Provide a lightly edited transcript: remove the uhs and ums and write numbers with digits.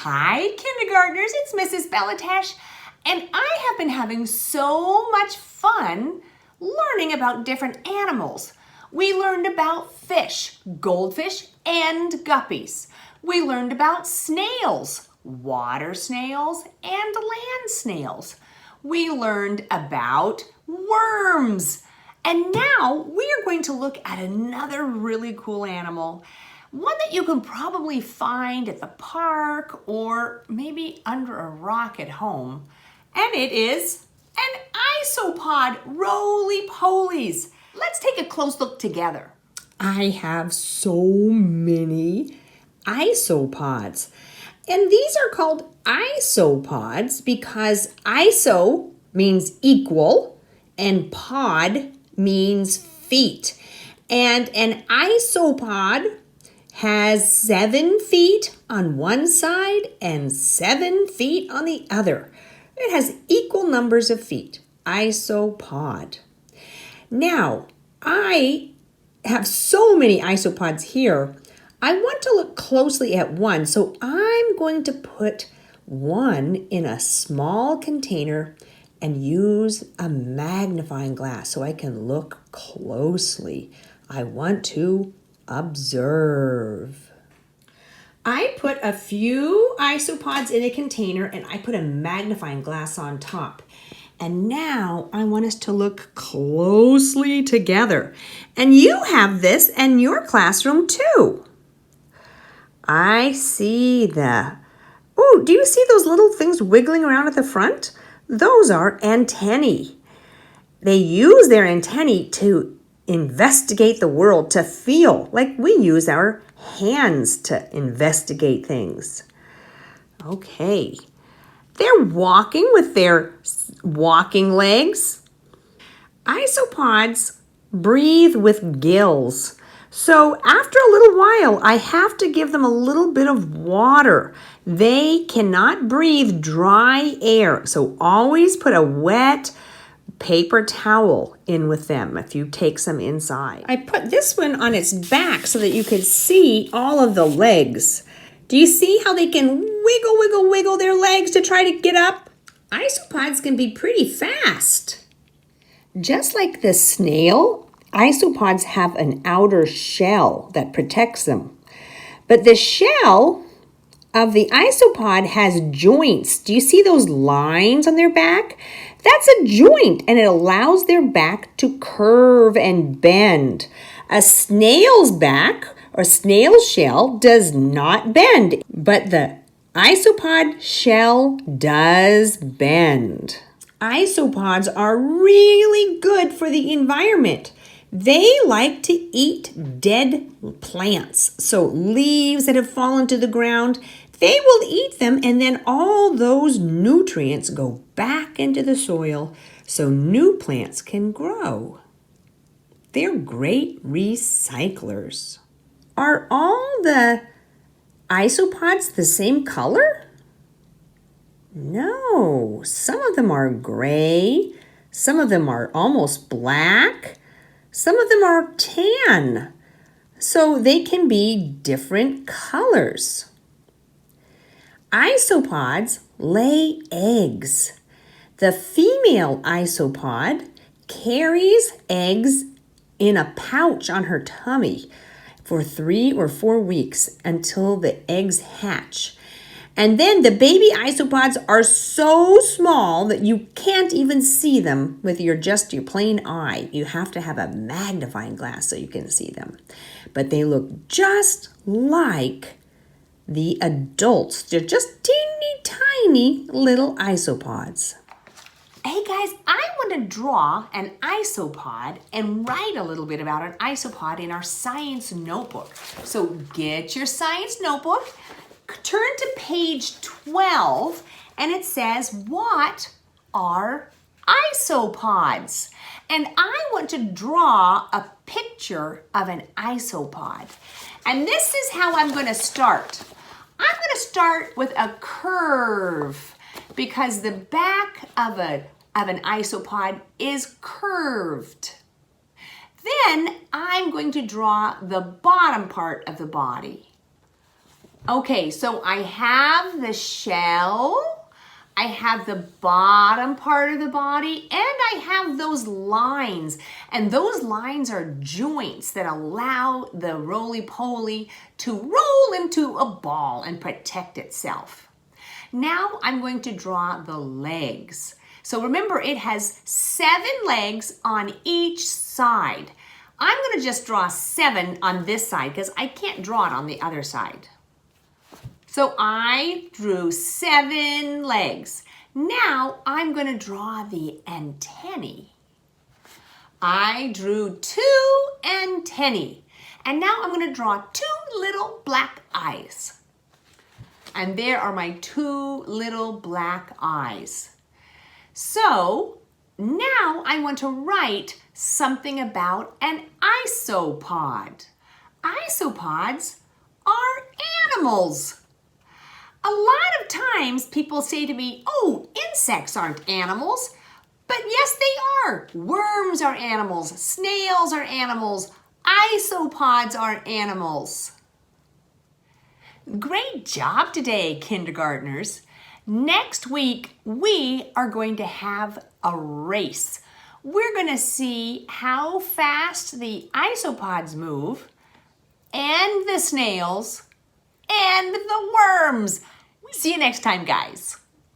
Hi, kindergartners, it's Mrs. Bellatash, and I have been having so much fun learning about different animals. We learned about fish, goldfish, and guppies. We learned about snails, water snails, and land snails. We learned about worms. And now we are going to look at another really cool animal. One that you can probably find at the park or maybe under a rock at home. And it is an isopod, roly-polies. Let's take a close look together. I have so many isopods. And these are called isopods because iso means equal and pod means feet. And an isopod has 7 feet on one side and 7 feet on the other. It has equal numbers of feet. Isopod. Now, I have so many isopods here. I want to look closely at one, so I'm going to put one in a small container and use a magnifying glass so I can look closely. I want to observe. I put a few isopods in a container and I put a magnifying glass on top. And now I want us to look closely together. And you have this in your classroom too. I see oh, do you see those little things wiggling around at the front? Those are antennae. They use their antennae to investigate the world, to feel, like we use our hands to investigate things. Okay. They're walking with their walking legs. Isopods breathe with gills. So after a little while, I have to give them a little bit of water. They cannot breathe dry air. So always put a wet paper towel in with them if you take some inside. I put this one on its back so that you could see all of the legs. Do you see how they can wiggle their legs to try to get up? Isopods can be pretty fast. Just like the snail, isopods have an outer shell that protects them. But the shell of the isopod has joints. Do you see those lines on their back? That's a joint, and it allows their back to curve and bend. A snail's back or snail's shell does not bend, but the isopod shell does bend. Isopods are really good for the environment. They like to eat dead plants, so leaves that have fallen to the ground, they will eat them, and then all those nutrients go back into the soil so new plants can grow. They're great recyclers. Are all the isopods the same color? No, some of them are gray, some of them are almost black, some of them are tan, so they can be different colors. Isopods lay eggs. The female isopod carries eggs in a pouch on her tummy for 3 or 4 weeks until the eggs hatch. And then the baby isopods are so small that you can't even see them with your plain eye. You have to have a magnifying glass so you can see them. But they look just like the adults. They're just teeny tiny little isopods. Hey guys, I want to draw an isopod and write a little bit about an isopod in our science notebook. So get your science notebook, turn to page 12, and it says, what are isopods? And I want to draw a picture of an isopod. And this is how I'm going to start. I'm going to start with a curve because the back of an isopod is curved. Then I'm going to draw the bottom part of the body. Okay, so I have the shell, I have the bottom part of the body, and I have those lines. And those lines are joints that allow the roly-poly to roll into a ball and protect itself. Now I'm going to draw the legs. So remember, it has 7 legs on each side. I'm going to just draw 7 on this side because I can't draw it on the other side. So I drew 7 legs. Now I'm going to draw the antennae. I drew 2 antennae. And now I'm going to draw 2 little black eyes. And there are my 2 little black eyes. So now I want to write something about an isopod. Isopods are animals. A lot of times people say to me, oh, insects aren't animals. But yes, they are. Worms are animals. Snails are animals. Isopods are animals. Great job today, kindergartners. Next week, we are going to have a race. We're going to see how fast the isopods move, and the snails, and the worms. See you next time, guys.